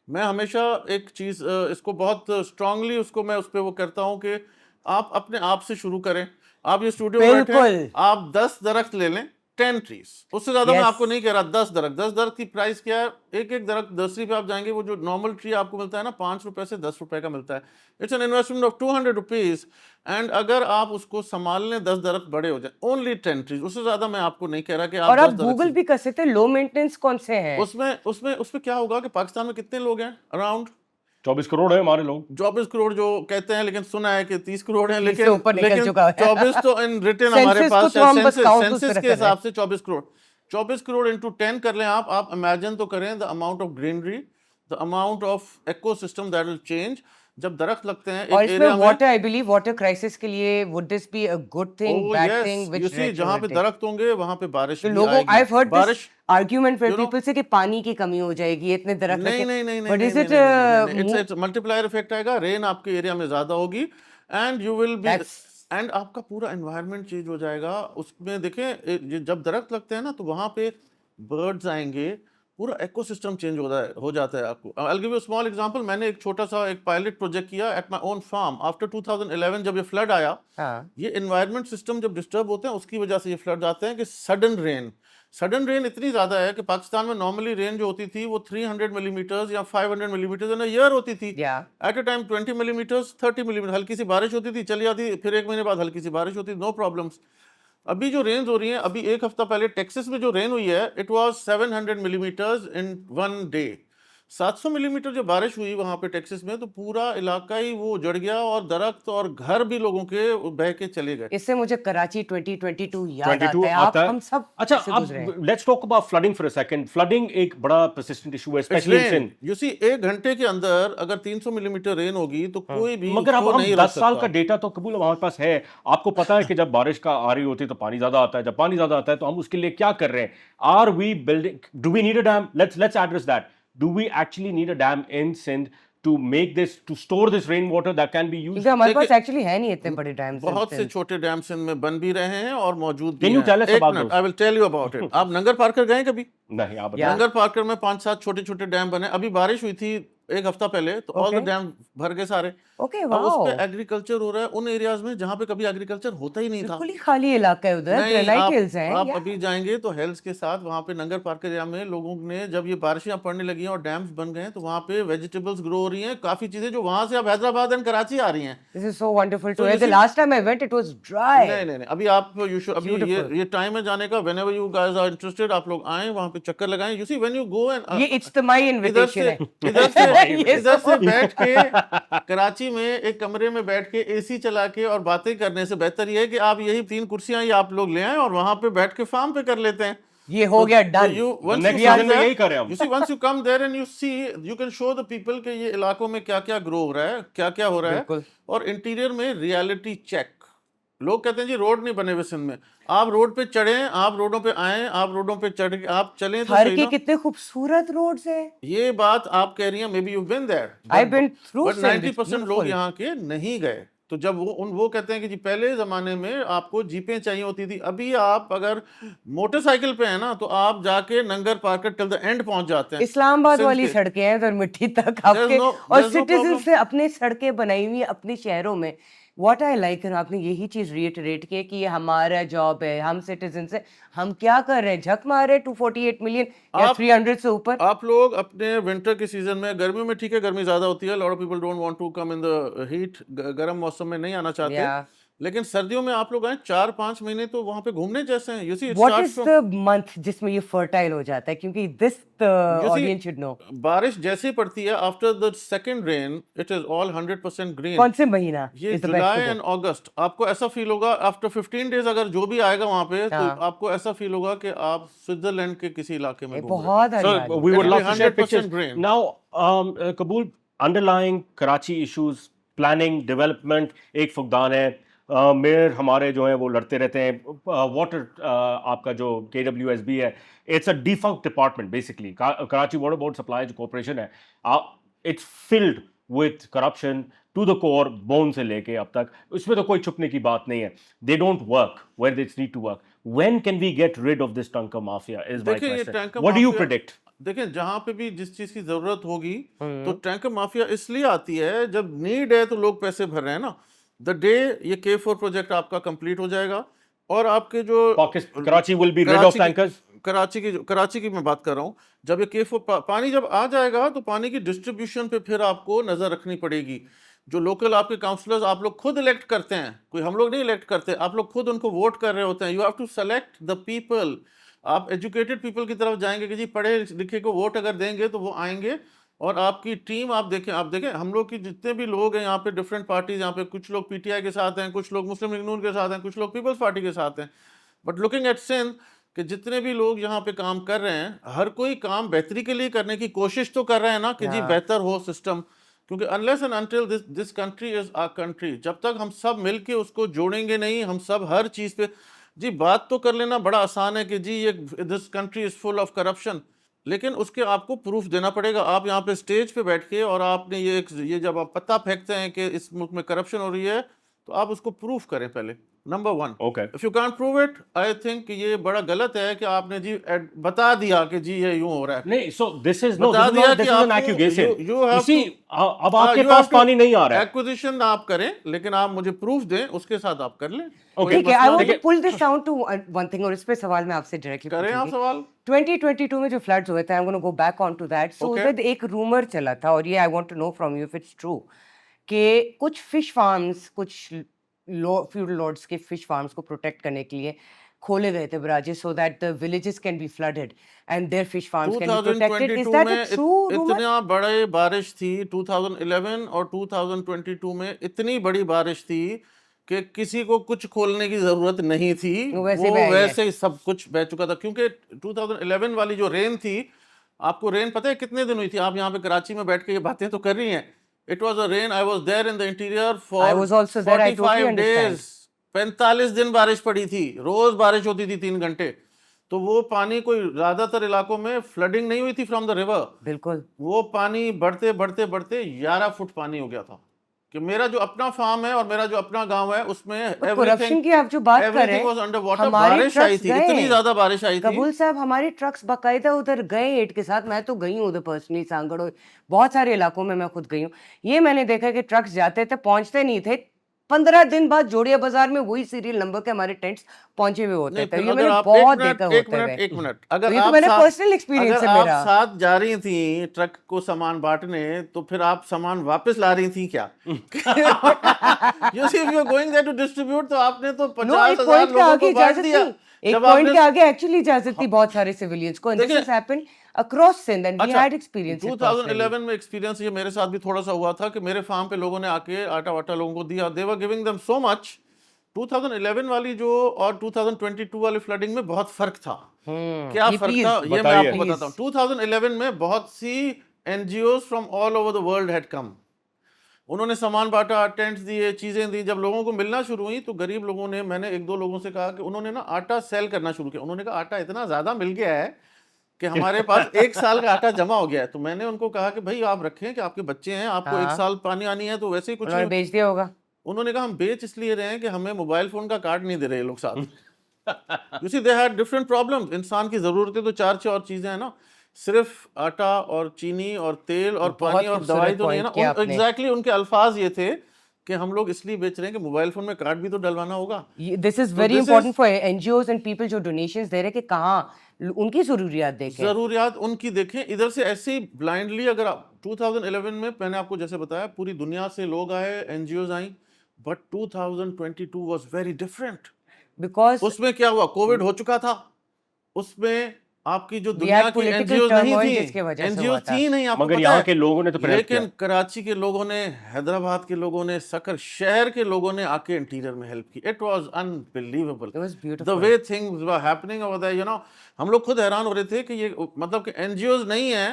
میں ہمیشہ ایک چیز اس کو بہت اسٹرانگلی اس کو میں اس پہ وہ کرتا ہوں کہ آپ اپنے آپ سے شروع کریں. آپ یہ اسٹوڈیو میں بیٹھیں, آپ 10 درخت لے لیں, 10 trees, اس سے زیادہ میں آپ کو نہیں کہہ رہا. 10 درخت کی پرائز کیا ہے؟ ایک درخت نرسری پہ آپ جائیں گے, وہ جو نارمل ٹری آپ کو ملتا ہے نا 5 روپے سے 10 روپے کا ملتا ہے. It's an investment of 200 rupees. And اگر آپ اس کو سنبھال لیں 10 درخت بڑے ہو جائیں, اونلی 10 trees, اس سے زیادہ میں آپ کو نہیں کہہ رہا کہ اور آپ گوگل بھی کر سکتے ہیں لو مینٹیننس کون سے ہیں. اس میں کیا ہوگا کہ پاکستان میں کتنے لوگ ہیں؟ اراؤنڈ 24 کروڑ ہے ہمارے لوگ. 24 کروڑ جو کہتے ہیں, لیکن سنا ہے کہ 30 کروڑ ہیں, لیکن 24 تو ان ریٹن ہمارے پاس سینسس کے حساب سے 24 کروڑ. 24 کروڑ انٹو 10 کر لیں آپ امیجن تو کریں the amount of greenery, the amount of ecosystem that will change. جب درخت لگتے ہیں اور ایک اس میں ایریا میں, water I believe water crisis کے لیے would this be a good thing, bad thing, you see جہاں پہ درخت ہوں گے وہاں پہ بارش بھی لوگوں آئے I've گی. heard this بارش argument where people say کہ پانی کی کمی ہو جائے گی اتنے درخت نہیں نہیں نہیں but is it نہیں, ملٹی پلائر افیکٹ آئے گا, رین آپ کے ایریا میں زیادہ ہوگی and you will be and آپ کا پورا انوائرمنٹ چینج ہو جائے گا. اس میں دیکھیں جب درخت لگتے ہیں نا تو وہاں پہ برڈز آئیں گے, پورا ایکو سسٹم چینج ہو جاتا ہے. آپ کو I'll give you a small example. میں نے ایک چھوٹا سا ایک پائلٹ پروجیکٹ کیا at my own farm after 2011 جب یہ فلڈ آیا. یہ انوائرمنٹ سسٹم جب ڈسٹرب ہوتے ہیں اس کی وجہ سے یہ فلڈ آتے ہیں کہ سڈن رین اتنی زیادہ ہے کہ پاکستان میں نارملی رین جو ہوتی تھی وہ 300 ملی میٹرز یا 500 ملی میٹرز ان ایئر ہوتی تھی. ایٹ اے ٹائم 20 ملی میٹرز 30 ملی میٹر ہلکی سی بارش ہوتی تھی, چلی جاتی, پھر ایک مہینے بعد ہلکی سی بارش ہوتی, نو پرابلمس. ابھی جو رینز ہو رہی ہیں, ابھی ایک ہفتہ پہلے ٹیکسس میں جو رین ہوئی ہے اٹ واز 700 ملی میٹرز ان ون ڈے. 700 ملی میٹر جو بارش ہوئی وہاں پہ ٹیکسس میں تو پورا علاقہ ہی وہ اجڑ گیا اور درخت اور گھر بھی لوگوں کے بہہ کے چلے گئے. اس سے مجھے کراچی 2022 یاد آتا ہے. ہم سب اچھا اب let's talk about flooding for a second. Flooding ایک بڑا پرسسٹنٹ ایشو ہے especially in Sindh. You see ایک گھنٹے کے اندر اگر 300 ملی میٹر رین ہوگی تو کوئی بھی مگر اب ہم 10 سال کا ڈیٹا تو قبول ہمارے پاس ہے. آپ کو پتا ہے کہ جب بارش کا آ رہی ہوتی ہے تو پانی زیادہ آتا ہے, جب پانی زیادہ آتا ہے تو ہم اس کے لیے کیا کر رہے ہیں. Are we building, do we need a dam, let's address that. Do we actually need a dam in Sindh to make this, to store this rainwater that can be used? ہمارے پاس ایکچولی ہے نہیں اتنے بڑے dams. بہت سے چھوٹے dam Sindh میں بن بھی رہے ہیں اور موجود بھی ہیں. Can you tell us about those? I will tell you about it. آپ ننگر پارکر گئے کبھی؟ نہیں, آپ بتائیں. ننگر پارکر میں 5-7 چھوٹے چھوٹے ڈیم بنے. ابھی بارش ہوئی تھی ایک ہفتہ پہلے تو آل دا ڈیم بھر گئے سارے. اب اس پہ ایگریکلچر ہو رہا ہے ان ایریاز میں جہاں پہ کبھی ایگریکلچر ہوتا ہی نہیں تھا. بالکل خالی علاقہ ہے ادھر, گرینائٹ ہلز ہیں. آپ ابھی جائیں گے تو ہیلز کے ساتھ وہاں پہ ننگر پارک ایریا میں لوگوں نے جب یہ بارشیں پڑنے لگی ہیں اور ڈیمز بن گئے تو وہاں پہ ویجیٹیبلز گرو ہو رہی ہیں, کافی چیزیں جو وہاں سے اب حیدرآباد اینڈ کراچی آ رہی ہیں. This is so wonderful to hear. The last time I went it was dry. نہیں ابھی آپ ابھی یہ ٹائم ہے جانے کا. whenever you guys are interested آپ لوگ آئیں وہاں پہ چکر لگائیں. you see when you go and یہ اجتماعی انویٹیشن ہے. ادھر سے بیٹھ کے کراچی میں ایک کمرے میں بیٹھ کے اے سی چلا کے اور باتیں کرنے سے بہتر یہ ہے کہ آپ یہی 3 کرسیاں ہی آپ لوگ لے آئیں اور وہاں پہ بیٹھ کے فارم پہ کر لیتے ہیں. یہ ہو گیا ڈن. یہی کریں ہم. You see once you come there and you see you can show the people کہ یہ علاقوں میں کیا کیا گرو ہو رہا ہے, کیا کیا ہو رہا ہے. اور انٹیریئر میں ریالٹی چیک. لوگ کہتے ہیں جی روڈ نہیں بنے ہوئے سندھ میں. آپ روڈ پہ چڑھیں, آپ روڈوں پہ آئیں, آپ روڈوں پہ چڑھ کے آپ چلیں تو ہر کے کتنے خوبصورت روڈز ہیں. یہ بات آپ کہہ رہی ہیں, me be you've been there. I've been through. But 90% لوگ یہاں کے نہیں گئے. تو جب وہ کہتے ہیں کہ جی پہلے زمانے میں آپ کو جیپیں چاہیے ہوتی تھی, ابھی آپ اگر موٹر سائیکل پہ ہیں نا تو آپ جا کے ننگر پارکر ٹل دا اینڈ پہنچ جاتے ہیں. اسلام آباد والی سڑکیں ہیں ادھر مٹی تک آپ کے, اور سٹیزنز نے اپنے سڑکیں بنائی ہوئی اپنے شہروں میں. واٹ آئی لائک, آپ نے یہی چیز ریٹریٹ کی کہ یہ ہمارا جاب ہے, ہم سٹیزن سے ہم کیا کر رہے ہیں, جھک مارے 248 ملین یا 300 سے اوپر. آپ لوگ اپنے ونٹر کے سیزن میں, گرمیوں میں ٹھیک ہے گرمی زیادہ ہوتی ہے, lot of people don't want to come in the heat, گرم موسم میں نہیں آنا چاہتے, لیکن سردیوں میں آپ لوگ آئیں 4-5 مہینے تو وہاں پہ گھومنے جیسے ہیں. You see what is the month جس میں یہ فرٹائل ہو جاتا ہے, کیونکہ دس آڈینس شوڈ نو. بارش جیسے پڑتی ہے after the second rain it is all 100% green. کون سے مہینہ؟ یہ جولائی اینڈ اگست. آپ کو ایسا فیل ہوگا آفٹر 15 days اگر جو بھی آئے گا وہاں پہ تو آپ کو ایسا فیل ہوگا کہ آپ سوئٹزرلینڈ کے کسی علاقے میں بہت. So we would love to share pictures. Now Kabul, underlying Karachi issues, planning, development ایک فقدان ہے. میئر ہمارے جو ہیں وہ لڑتے رہتے ہیں. واٹر آپ کا جو KWSB ہے, it's a defunct department basically. Karachi water board supply جو کارپوریشن ہے, it's filled with corruption to the core, bone سے لے کے اب تک. اس میں تو کوئی چھپنے کی بات نہیں ہے. They don't work where they need to work. When can we get rid of this tanker mafia is my question. What do you predict? دیکھیں جہاں پہ بھی جس چیز کی ضرورت ہوگی تو ٹینکر مافیا اس لیے آتی ہے, جب نیڈ ہے تو لوگ پیسے بھر رہے ہیں نا. دا ڈے یہ K4 پروجیکٹ آپ کا کمپلیٹ ہو جائے گا اور آپ کے جو Karachi will be rid of tankers. Karachi کی میں بات کر رہا ہوں. جب یہ K4 پانی جب آ جائے گا تو پانی کی ڈسٹریبیوشن پہ پھر آپ کو نظر رکھنی پڑے گی. جو لوکل آپ کے کاؤنسلرز آپ لوگ خود الیکٹ کرتے ہیں, کوئی ہم لوگ نہیں الیکٹ کرتے, آپ لوگ خود ان کو ووٹ کر رہے ہوتے ہیں. You have to select the people. آپ ایجوکیٹڈ پیپل کی طرف جائیں گے کہ جی پڑھے لکھے کو ووٹ اگر دیں گے تو وہ آئیں گے. اور آپ کی ٹیم آپ دیکھیں ہم لوگ کی جتنے بھی لوگ ہیں یہاں پہ ڈفرینٹ پارٹیز, یہاں پہ کچھ لوگ PTI کے ساتھ ہیں, کچھ لوگ مسلم لیگ نون کے ساتھ ہیں, کچھ لوگ پیپلز پارٹی کے ساتھ ہیں. بٹ لوکنگ ایٹ سندھ کہ جتنے بھی لوگ یہاں پہ کام کر رہے ہیں, ہر کوئی کام بہتری کے لیے کرنے کی کوشش تو کر رہے ہیں نا کہ جی بہتر ہو سسٹم. کیونکہ unless and until this country is our country, جب تک ہم سب مل کے اس کو جوڑیں گے نہیں, ہم سب ہر چیز پہ جی بات تو کر لینا بڑا آسان ہے کہ جی یہ this country is full of corruption, لیکن اس کے آپ کو پروف دینا پڑے گا. آپ یہاں پہ اسٹیج پہ بیٹھ کے اور آپ نے یہ جب آپ پتہ پھینکتے ہیں کہ اس ملک میں کرپشن ہو رہی ہے تو آپ اس کو پروف کریں پہلے, number one. If you can't prove it, I think کہ یہ بڑا غلط ہے کہ آپ نے جی بتا دیا کہ جی یہ یوں ہو رہا ہے. نہیں, سو دس از an accusation. You see, اب آپ کے پاس پانی نہیں آ رہا ہے. ایکوزیشن آپ کریں لیکن آپ مجھے پروف دیں, اس کے ساتھ آپ کر لیں. ٹھیک ہے, I want to pull this down to one thing, اور اس پہ سوال میں آپ سے ڈائریکٹلی کریں آپ سوال. 2022 میں جو فلڈز ہوئے تھے, I'm going to go back on to that. So ایک رومر چلا تھا, اور یہ I want to know from you if it's true, کہ کچھ فش فارمز, کچھ فیوڈل لارڈس کے فش فارمز کو پروٹیکٹ کرنے کے لیے کھولے گئے تھے براجز, so that the villages can be flooded and their fish farms can be protected. Is that a true rumor? اتنا بڑی بارش تھی 2011 اور 2022 میں, اتنی بڑی بارش تھی کہ کسی کو کچھ کھولنے کی ضرورت نہیں تھی, وہ ویسے ہی سب کچھ بہہ چکا تھا. کیونکہ 2011 والی جو رین تھی, آپ کو رین پتہ ہے کتنے دن ہوئی تھی؟ آپ یہاں پہ کراچی میں بیٹھ کے یہ باتیں تو کر رہی ہیں. It was a rain, I was there in the interior for 45 days. 45 دن بارش پڑی تھی, روز بارش ہوتی تھی 3 گھنٹے. تو وہ پانی کوئی زیادہ تر علاقوں میں فلڈنگ نہیں ہوئی تھی فرام دا ریور. بالکل, وہ پانی بڑھتے بڑھتے بڑھتے 11 فٹ پانی ہو گیا تھا. کہ میرا جو اپنا فارم ہے اور میرا جو اپنا گاؤں ہے اس میں کرپشن کی آپ جو بات کر رہے ہیں, بارش آئی تھی, اتنی زیادہ بارش آئی تھی. قبول صاحب, ہمارے ٹرکس باقاعدہ ادھر گئے ایٹ کے ساتھ. میں تو گئی ہوں ادھر پرسنلی, سانگڑ, بہت سارے علاقوں میں خود گئی ہوں. یہ میں نے دیکھا کہ ٹرکس جاتے تھے, پہنچتے نہیں تھے, 15 دن بعد جوڑیا بازار میں وہی سیریل نمبر کے ہمارے ٹینٹس پہنچے ہوئے ہوتے تھے. یہ میں نے بہت دیکھا ہوتا ہے. ایک منٹ, اگر آپ ساتھ جا رہی تھیں ٹرک کو سامان بانٹنے, تو پھر آپ سامان واپس لا رہی تھیں کیا؟ You see, if you are going there to distribute, تو آپ نے تو 50,000 لوگوں کو بانٹ دیا. ایک پوائنٹ کے آگے ایکچولی اجازت تھی بہت سارے سیویلینز کو. This has happened across Sindh and we had experience. 2011 میں ایکسپیرینس یہ میرے ساتھ بھی تھوڑا سا ہوا تھا کہ میرے فارم پہ لوگوں نے آ کے آٹا واٹا لوگوں کو دیا. They were giving them so much. 2011 والی جو اور 2022 والی فلڈنگ میں بہت فرق تھا. کیا فرق تھا یہ میں آپ کو بتاتا ہوں. 2011 میں بہت سی NGOs from all over the world had come. انہوں نے سامان بانٹا, ٹینٹس دیے, چیزیں دی. جب لوگوں کو ملنا شروع ہوئی تو غریب لوگوں نے, میں نے 1-2 لوگوں سے کہا کہ انہوں نے نا آٹا سیل کرنا شروع کیا. انہوں نے کہا آٹا اتنا زیادہ مل گیا ہے کہ ہمارے پاس 1 سال کا آٹا جمع ہو گیا ہے. تو میں نے ان کو کہا کہ بھائی آپ رکھیں کہ آپ کے بچے ہیں, آپ کو 1 سال پانی آنی ہے, تو ویسے ہی کچھ بیچ دیا ہوگا. انہوں نے کہا ہم بیچ اس لیے رہے ہیں کہ ہمیں موبائل فون کا کارڈ نہیں دے رہے لوگ ساتھ. You see, they had different problems. انسان کی ضرورتیں تو 4 اور چیزیں ہیں نا, صرف آٹا اور چینی اور تیل اور پانی اور دوائی تو نہیں ہے نا. ایگزیکٹلی ان کے الفاظ یہ تھے کہ ہم لوگ اس لیے بیچ رہے ہیں کہ موبائل فون میں کارڈ بھی تو ڈلوانا ہوگا. This is very important for NGOs and people جو ڈونیشنز دے رہے کہ کہاں ان کی ضروریات دیکھیں, ضروریات ان کی دیکھیں. ادھر سے ایسے ہی بلائنڈلی اگر 2011 میں نے آپ کو جیسے بتایا پوری دنیا سے لوگ آئے, NGOs آئیں, but 2022 was very different. Because اس میں کیا ہوا, کووڈ ہو چکا تھا, اس میں آپ کی جو دنیا کی NGOs نہیں تھی, NGOs تھی نہیں, آپ کو مگر یہاں کے لوگوں نے تو, لیکن کراچی کے لوگوں نے, حیدرآباد کے لوگوں نے, سکر شہر کے لوگوں نے آ کے انٹیریئر میں ہیلپ کی. It was unbelievable the way things were happening over there, you know. ہم لوگ خود حیران ہو رہے تھے کہ یہ مطلب کہ NGOs نہیں ہیں,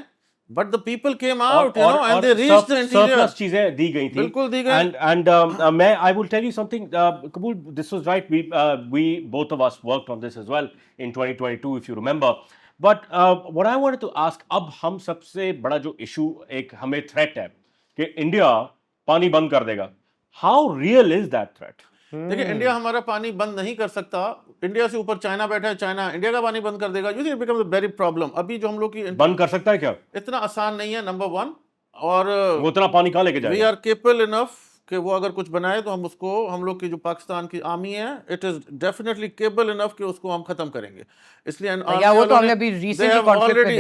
but the people came out, you know, and they reached the interior. Surplus چیزیں دی گئی تھی. بالکل دی گئی. And میں I will tell you something, Kabul, this was right. We both of us worked on this as well in 2022, if you remember. But what I wanted to ask, اب ہم سب سے بڑا جو ایشو ایک ہمیں تھریٹ ہے کہ انڈیا پانی بند کر دے گا. How real is that threat? دیکھیں, انڈیا ہمارا پانی بند نہیں کر سکتا. انڈیا سے اوپر چائنا بیٹھا ہے, چائنا انڈیا کا پانی بند کر دے گا. You see, it becomes a very problem. ابھی جو ہم لوگ کی بند کر سکتا ہے کیا؟ اتنا آسان نہیں ہے, نمبر 1. اور وہ اتنا پانی کہاں لے کے جائے we are capable enough کہ وہ اگر کچھ بنائے تو ہم اس کو, ہم لوگ کی جو پاکستان کی آرمی ہے, اٹ از ڈیفینیٹلی کیبل انف کہ اس کو ہم ختم کریں گے. اس لیے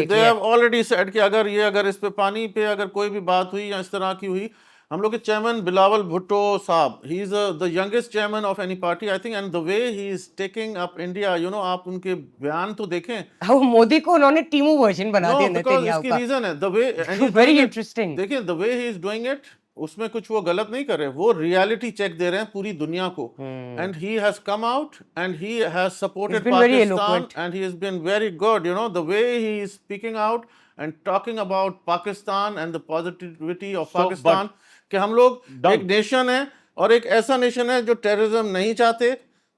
they have already said کہ اگر اس پہ پانی پہ اگر کوئی بھی بات ہوئی یا اس طرح کی ہوئی, ہم لوگ کے چیئرمین بلاول بھٹو صاحب, ہی از the youngest chairman of any party I think, and the way he is taking up India, you know, آپ ان کے بیان تو دیکھیں. مودی کو انہوں نے ٹیمو ورژن بنا دیا. اس کی ریزن ہے the way, very interesting. دیکھیں the way he is doing it, اس میں کچھ وہ غلط نہیں کر رہے, وہ ریالٹی چیک دے رہے ہیں پوری دنیا کو. And he has come out and he has supported Pakistan and he has been very good, you know the way he is speaking out and talking about Pakistan and the positivity of Pakistan, کہ ہم لوگ ایک nation ہے اور ایک ایسا nation ہے جو ٹیررزم نہیں چاہتے,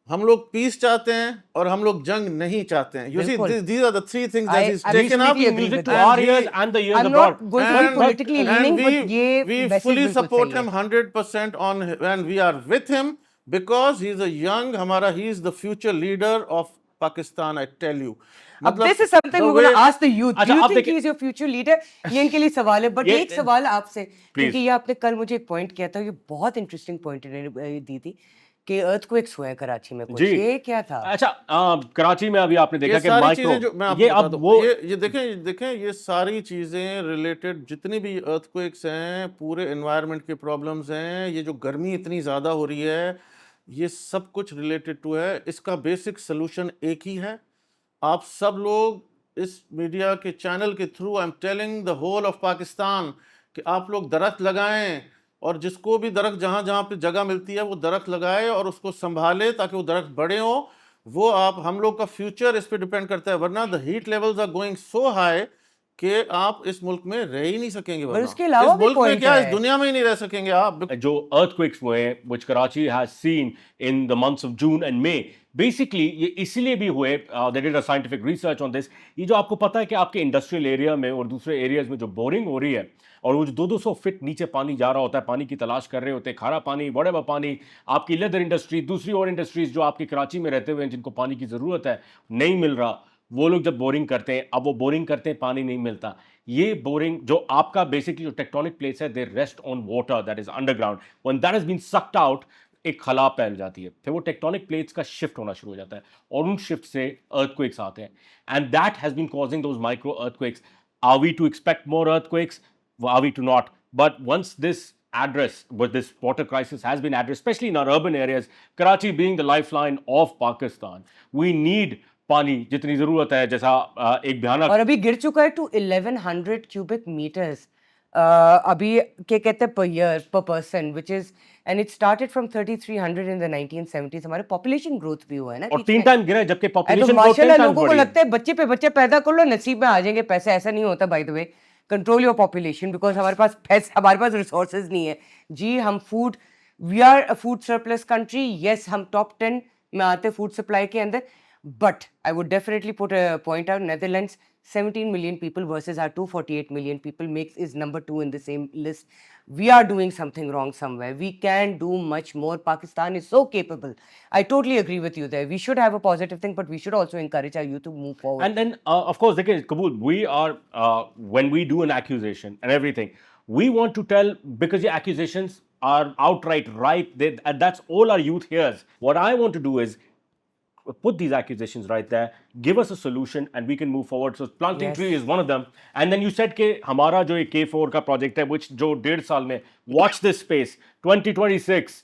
ہم لوگ پیس چاہتے ہیں اور ہم لوگ جنگ نہیں چاہتے ہیں. You see, these are the three things that he's taken up. Music to our ears and the ears I'm abroad. not going to be politically leaning, but we fully support him 100% on, and we are with him because he's a young, he is the future leader of Pakistan, I tell you. This is something we're going to ask the youth. Do you think he is your future leader? یہ ان کے لیے سوال ہے, but ایک سوال آپ سے, کیونکہ یہ آپ نے کل مجھے ایک پوائنٹ کیا تھا, یہ بہت انٹرسٹنگ پوائنٹ دی تھی کہ ارتھ کویکس ہوئے ہیں کراچی میں, کچھ یہ کیا تھا؟ اچھا, کراچی میں ابھی آپ نے دیکھا کہ یہ دیکھیں یہ ساری چیزیں ریلیٹڈ, جتنی بھی ارتھ کویکس ہیں, پورے انوائرمنٹ کے پرابلمز ہیں, یہ جو گرمی اتنی زیادہ ہو رہی ہے, یہ سب کچھ ریلیٹڈ ٹو ہے. اس کا بیسک سلوشن ایک ہی ہے. آپ سب لوگ اس میڈیا کے چینل کے through, I am telling the whole of Pakistan, کہ آپ لوگ درخت لگائیں, اور جس کو بھی درخت جہاں پہ جگہ ملتی ہے وہ درخت لگائے اور اس کو سنبھالے تاکہ وہ درخت بڑے ہوں. وہ ہم لوگ کا فیوچر اس پہ ڈیپینڈ کرتا ہے, ورنہ the heat levels are going so high کہ آپ اس ملک میں رہ ہی نہیں سکیں گے. اس کے علاوہ اس ملک میں کیا, اس دنیا میں ہی نہیں رہ سکیں گے آپ. جو ارتھ کویکس ہوئے ہیں which Karachi has seen in the months of June and May, basically یہ اسی لیے بھی ہوئے, they did a scientific research on this. یہ جو آپ کو پتا ہے کہ آپ کے انڈسٹریل ایریا میں اور دوسرے ایریاز میں جو بورنگ ہو رہی ہے, اور وہ جو 200 فٹ نیچے پانی جا رہا ہوتا ہے, پانی کی تلاش کر رہے ہوتے ہیں, کھارا پانی, بڑے با پانی, آپ کی لیدر انڈسٹری, دوسری اور انڈسٹریز جو آپ کی کراچی میں رہتے ہوئے ہیں, جن کو پانی کی ضرورت ہے, نہیں مل رہا, وہ لوگ جب بورنگ کرتے ہیں, اب وہ بورنگ کرتے ہیں, پانی نہیں ملتا. یہ بورنگ جو آپ کا بیسکلی جو ٹیکٹونک پلیٹس ہے, they rest on water that is انڈر گراؤنڈ. when that has been sucked out, ایک خلا پھیل جاتی ہے, پھر وہ ٹیکٹونک پلیٹس کا شفٹ ہونا شروع ہو جاتا ہے, اور ان شفٹ سے ارتھ کویکس آتے ہیں, and that has been causing those micro earth quacks. Are we to expect more earthquakes? Are we to not? But once this water crisis has been addressed, especially in our urban areas, Karachi being the lifeline of Pakistan, we need پانی جتنی ضرورت ہے, جیسا ایک بھیانک, اور ابھی گر چکا ہے ٹو 1100 cubic meters ابھی کیا کہتے ہیں per year per person, which is, and it started from 3300 in the 1970s. ہمارے پاپولیشن گروتھ بھی ہوا ہے نا, اور 3 ٹائم گرا ہے, جبکہ پاپولیشن ماشاءاللہ لوگوں کو لگتا ہے بچے پہ بچے پیدا کر لو, نصیب میں آ جائیں گے پیسے. ایسا نہیں ہوتا by the way. Control your population, because ہمارے پاس ریسورسز نہیں ہے جی. ہم food, we are a food surplus country, yes ہم ٹاپ 10 میں آتے فوڈ سپلائی کے اندر, but I would definitely point out Netherlands 17 million people versus our 248 million people is number 2 in the same list. We are doing something wrong somewhere. We can do much more. Pakistan is so capable. I totally agree with you there. We should have a positive thing, but we should also encourage our youth to move forward. And then of course, Kabool, we are when we do an accusation and everything, we want to tell, because the accusations are outright right, that's all our youth hears. What I want to do is put these accusations right there, give us a solution, and we can move forward. So planting tree is one of them. And then you said کہ ہمارا جو یہ K4 کا project ہے, which جو 1.5 سال میں, watch this space, 2026,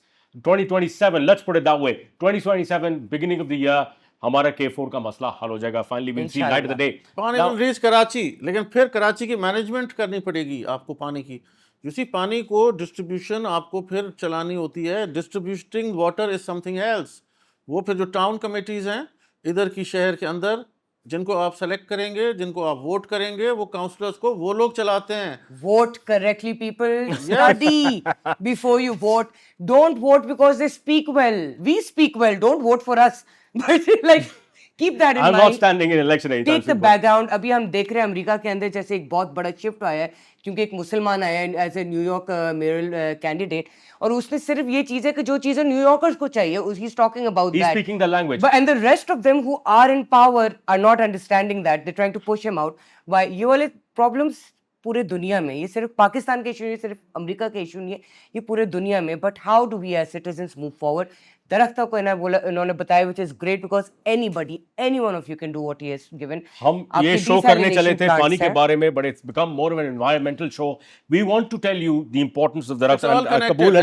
2027, let's put it that way, 2027, beginning of the year, ہمارا K4 کا مسئلہ حل ہو جائے گا. Finally we'll see light of the day. پانی will reach کراچی, لیکن پھر کراچی کی مینجمنٹ کرنی پڑے گی آپ کو پانی کی. You see, پانی کو ڈسٹریبیوشن آپ کو پھر چلانی ہوتی ہے. Distributing water is something else. وہ پھر جو ٹاؤن کمیٹیز ہیں ادھر کی شہر کے اندر, جن کو آپ سلیکٹ کریں گے, جن کو آپ ووٹ کریں گے, وہ کاؤنسلرز کو وہ لوگ چلاتے ہیں. Vote correctly, people. Study before you vote. Don't vote because they speak well. We speak well. Don't vote for us. But like, keep that in mind. I'm not standing in election anytime soon. Take the background. ابھی ہم دیکھ رہے ہیں امریکہ کے اندر جیسے ایک بہت بڑا شفٹ آیا ہے, کیونکہ ایک مسلمان آیا ہے as a New York mayor candidate, اور اس نے صرف یہ چیز ہے کہ جو چیزیں نیو یارکرز کو چاہیے, he is talking about that. He's speaking the language. But and the rest of them who are in power are not understanding that. They're trying to push him out. Why? یہ والے problems پورے دنیا میں, یہ صرف پاکستان کے issue نہیں, صرف امریکہ کے ایشو نہیں ہے, یہ پورے دنیا میں. But how do we as citizens move forward? درختوں کو انہوں نے بتایا, which is great, because any one of you can do what he has given. ہم یہ شو کرنے چلے تھے پانی کے بارے میں, but it's become more of an environmental show. We want to tell you the importance of درخت.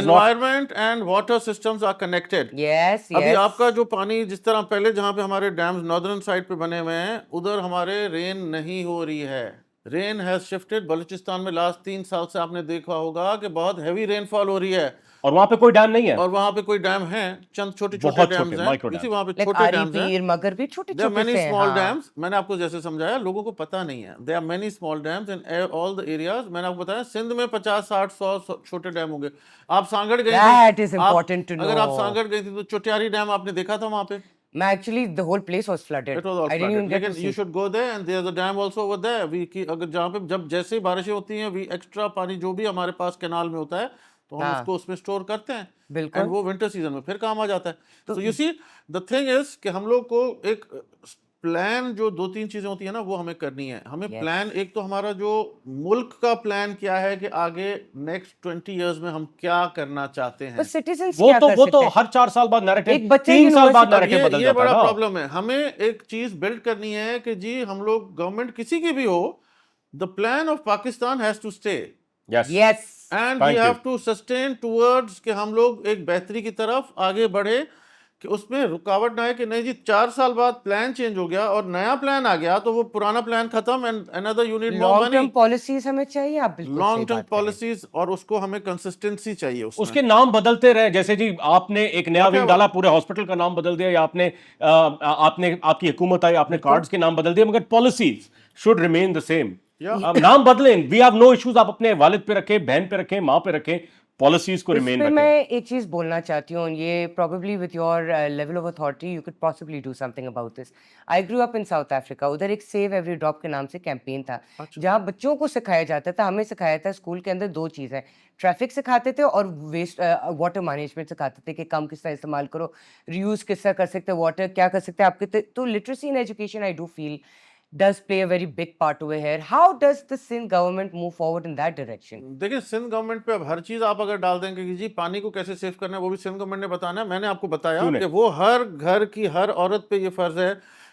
Environment and water systems are connected. Yes. ابھی آپ کا جو پانی جس طرح پہلے جہاں پہ ہمارے ڈیمز ناردرن سائڈ پہ بنے ہوئے ہیں, ادھر ہمارے رین نہیں ہو رہی ہے. رین ہیز شفٹڈ. بلوچستان میں لاسٹ 3 سال سے آپ نے دیکھا ہوگا کہ بہت ہیوی رین فال ہو رہی ہے, اور وہاں پہ کوئی ڈیم نہیں ہے, اور وہاں پہ کوئی ڈیم ہیں, چند چھوٹے بہت چھوٹے چھوٹے ڈیمز micro ہیں, dams. اسی وہاں پہ Like چھوٹے آری ڈیمز ہیں. پیر مگر بھی چھوٹے There are چھوٹے many سے ہیں. small ہاں. dams. میں نے آپ کو جیسے سمجھایا, لوگوں کو پتہ نہیں ہے. There are many small dams in all the areas. میں نے آپ کو بتایا سندھ میں 50 60 100 چھوٹے ڈیم ہوں گے. آپ سانگڑ گئی That تھی, is important to اگر آپ know. سانگڑ گئی تھی تو چٹیاری ڈیم آپ نے دیکھا تھا وہاں پہ. میں actually the whole place was flooded. It was all I didn't even flooded. get to لیکن see. you should go there and there's a dam also over there. اگر جہاں پہ جب جیسے ہی بارشیں ہوتی ہیں, we extra پانی جو بھی ہمارے پاس کینال میں ہوتا ہے تو ہم اس کو اس میں اسٹور کرتے ہیں, بالکل. اینڈ وہ ونٹر سیزن میں پھر کام آ جاتا ہے. So you see the thing is کہ ہم لوگ کو ایک پلان, جو 2-3 چیزیں ہوتی ہیں نا, وہ ہمیں کرنی ہے. ہمیں پلان, ایک تو ہمارا جو ملک کا پلان کیا ہے کہ آگے نیکسٹ 20 ایئرز میں ہم کیا کرنا چاہتے ہیں. وہ تو ہر 4 سال بعد نیریٹو, 3 سال بعد نیریٹو بدل جاتا ہے. یہ بڑا پرابلم ہے. ہمیں ایک چیز بلڈ کرنی ہے کہ جی ہم لوگ, گورنمنٹ کسی کی بھی ہو, the plan of Pakistan has to stay. Yes. And we have to sustain towards کہ ہم لوگ ایک بہتری کی طرف آگے بڑھے, کہ اس میں رکاوٹ نہ ہے کہ نہیں جی 4 سال بعد پلان چینج ہو گیا اور نیا پلان آ گیا تو وہ پرانا پلان ختم, and another you need more money. Long term policies ہمیں چاہیے. آپ بالکل لانگ ٹرم پالیسیز, اور اس کو ہمیں کنسسٹنسی چاہیے. اس کے نام بدلتے رہے, جیسے جی آپ نے ایک نیا ونگ ڈالا, پورے ہاسپٹل کا نام بدل دیا, یا آپ کی حکومت آئی, آپ نے کارڈز کے نام بدل دیا, مگر policies should remain the same. نام بدلیں, وی ہیو نو ایشوز. آپ اپنے والد پہ رکھیں, بہن پہ رکھیں, ماں پہ رکھیں, پالیسیز کو ریمین رکھیں. میں ایک چیز بولنا چاہتی ہوں, یہ probably with your level of authority you could possibly do something about this. I grew up in South Africa. ادھر ایک Save Every Drop کے نام سے کیمپین تھا, جہاں بچوں کو سکھایا جاتا تھا, ہمیں سکھایا تھا اسکول کے اندر 2 چیزیں, ٹریفک سکھاتے تھے اور ویسٹ واٹر مینجمنٹ سکھاتے تھے, کہ کم کس طرح استعمال کرو, ریوز کس طرح کر سکتے, واٹر کیا کر سکتے آپ کے. تو literacy in education I do feel does play a very big part over here. How does the Sindh government move forward in that direction? دیکھیں, سندھ گورنمنٹ پہ اب ہر چیز آپ اگر ڈال دیں کہ جی پانی کو کیسے سیو کرنا ہے, وہ بھی سندھ گورنمنٹ نے بتانا ہے. میں نے آپ کو بتایا کہ وہ ہر گھر کی ہر عورت پہ یہ فرض ہے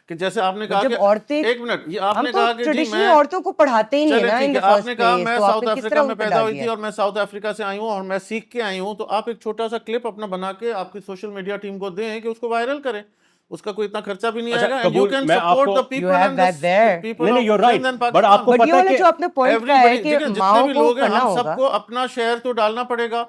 کہ جیسے آپ نے کہا کہ ایک منٹ, یہ آپ نے کہا کہ جی میں عورتوں کو پڑھاتے ہی نہیں نا. آپ نے کہا میں ساؤتھ افریقہ میں پیدا ہوئی تھی اور میں ساؤتھ افریقہ سے آئی ہوں اور میں سیکھ کے آئی ہوں, تو آپ ایک چھوٹا سا کلپ اپنا بنا کے آپ کی سوشل میڈیا ٹیم کو دیں کہ اس کو وائرل کریں. اس کا کوئی اتنا خرچہ بھی نہیں آئے گا. You can support the people and the people of Sindh and Pakistan. But آپ کو پتہ ہے کہ جو اپنے پوائنٹ کا ہے کہ جتنے بھی لوگ ہیں, ہم سب کو اپنا شیئر تو ڈالنا پڑے گا.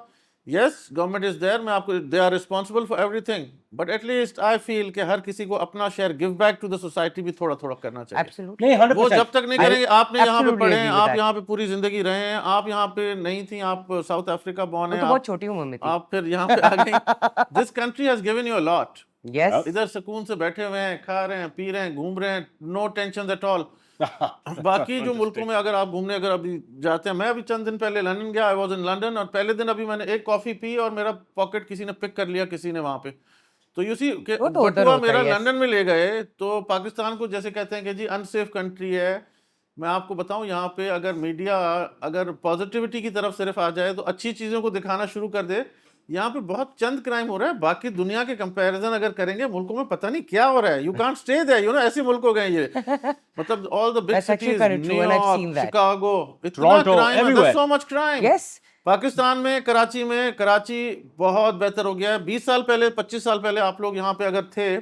یس, گورنمنٹ از دیئر, میں آپ کو, they are responsible for everything, but at least I feel کہ ہر کسی کو اپنا share give back to the society بھی تھوڑا تھوڑا کرنا چاہیے. وہ جب تک نہیں کریں گے, آپ نے یہاں پہ پڑھے ہیں, آپ یہاں پہ پوری زندگی رہے ہیں, آپ یہاں پہ نہیں تھیں, آپ ساؤتھ افریقہ بورن ہیں, بہت چھوٹی عمر میں آپ پھر یہاں پہ آ گئی. This country has given you a lot. Yes, ادھر سکون سے بیٹھے ہوئے ہیں, کھا رہے ہیں, پی رہے ہیں, گھوم رہے ہیں, نو ٹینشن ایٹ آل. باقی جو ملکوں میں اگر آپ گھومنے اگر ابھی جاتے ہیں, میں ابھی چند دن پہلے لندن گیا, آئی واز ان لندن, اور پہلے دن ابھی میں نے ایک کافی پی اور میرا پاکٹ کسی نے پک کر لیا, کسی نے وہاں پہ. تو یو سی کہ بٹوا میرا لندن میں لے گئے. تو پاکستان کو جیسے کہتے ہیں کہ جی انسیف کنٹری ہے, میں آپ کو بتاؤں یہاں پہ اگر میڈیا اگر پازیٹیوٹی کی طرف صرف آ جائے تو اچھی چیزوں کو دکھانا شروع کر دے, یہاں پہ بہت چند کرائم ہو رہا ہے. باقی دنیا کے کمپیریزن اگر کریں گے ملکوں میں پتہ نہیں کیا ہو رہا ہے. You can't stay there, you know, ایسے ملک ہو گئے یہ, مطلب all the big cities, New York, Chicago, اتنا کرائم ہے, سو مچ کرائم. پاکستان میں کراچی بہت بہتر ہو گیا ہے. 20 سال پہلے 25 سال پہلے آپ لوگ یہاں پہ اگر تھے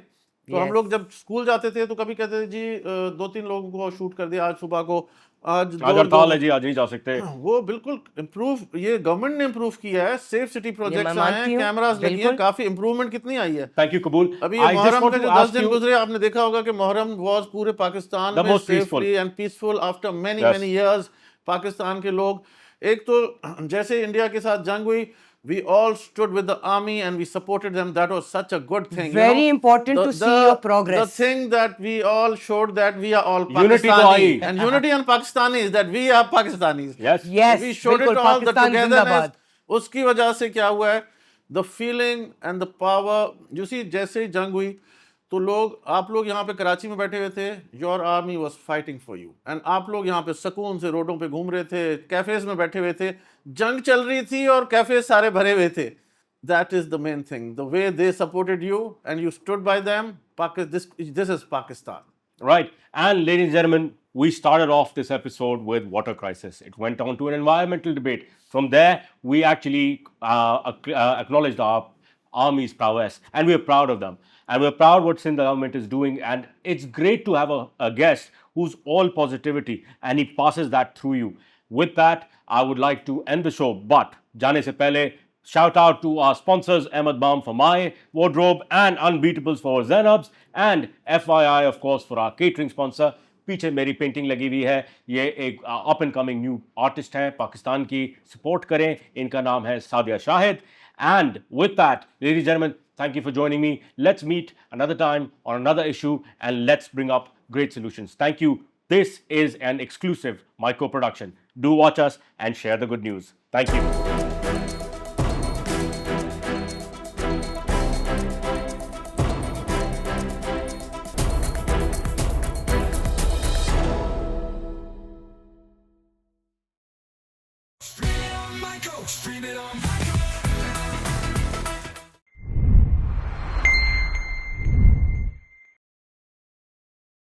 تو ہم لوگ جب اسکول جاتے تھے تو کبھی کہتے تھے جی 2-3 لوگوں کو شوٹ کر دیا آج صبح کو, آج نہیں جا سکتے. وہ بالکل امپروو, یہ گورنمنٹ نے امپروو کیا ہے. سیف سٹی پروجیکٹس آئے ہیں, کیمراز لگی ہیں, کافی امپروومنٹ کتنی آئی ہے. تھینک یو قبول. ابھی محرم کے جو 10 دن گزرے, آپ نے دیکھا ہوگا کہ محرم واز پورے پاکستان میں safely and peaceful after many years. Pakistan کے لوگ, ایک تو جیسے انڈیا کے ساتھ جنگ ہوئی, we all stood with the army and we supported them. That was such a good thing. Very important to see your progress. The thing that we all showed that we are all Pakistani. And unity on Pakistani is that we are Pakistanis. Yes. We showed it all, the togetherness. اس کی وجہ سے کیا ہوا ہے, the feeling and the power. You see, جیسے ہی جنگ ہوئی تو آپ لوگ یہاں پہ کراچی میں بیٹھے ہوئے تھے, your army was fighting for you. And آپ لوگ یہاں پہ سکون سے روڈوں پہ گھوم رہے تھے, کیفیز میں بیٹھے ہوئے تھے, جنگ چل رہی تھی اور کیفیز سارے بھرے ہوئے تھے. That is the main thing. The way they supported you and you stood by them, this is Pakistan. Right. And ladies and gentlemen, we started off this episode with water crisis. It went on to an environmental debate. From there, we actually acknowledged our army's prowess, and we are proud of them. And we're proud what Sindh government is doing. And it's great to have a guest who's all positivity and he passes that through you. With that, I would like to end the show. But, jaane se pehle, shout out to our sponsors, Ahmed Baum for My Wardrobe and Unbeatables for Zainab's, and FYI, of course, for our catering sponsor. پیچھے میری painting لگی ہوئی ہے, یہ ایک up and coming new artist ہے پاکستان کی, support کریں, ان کا نام ہے Sadia Shahid. And with that, ladies and gentleman, thank you for joining me. Let's meet another time on another issue and let's bring up great solutions. Thank you. This is an exclusive Myco production. Do watch us and share the good news. Thank you. Stream it on Myco, stream it on Myco.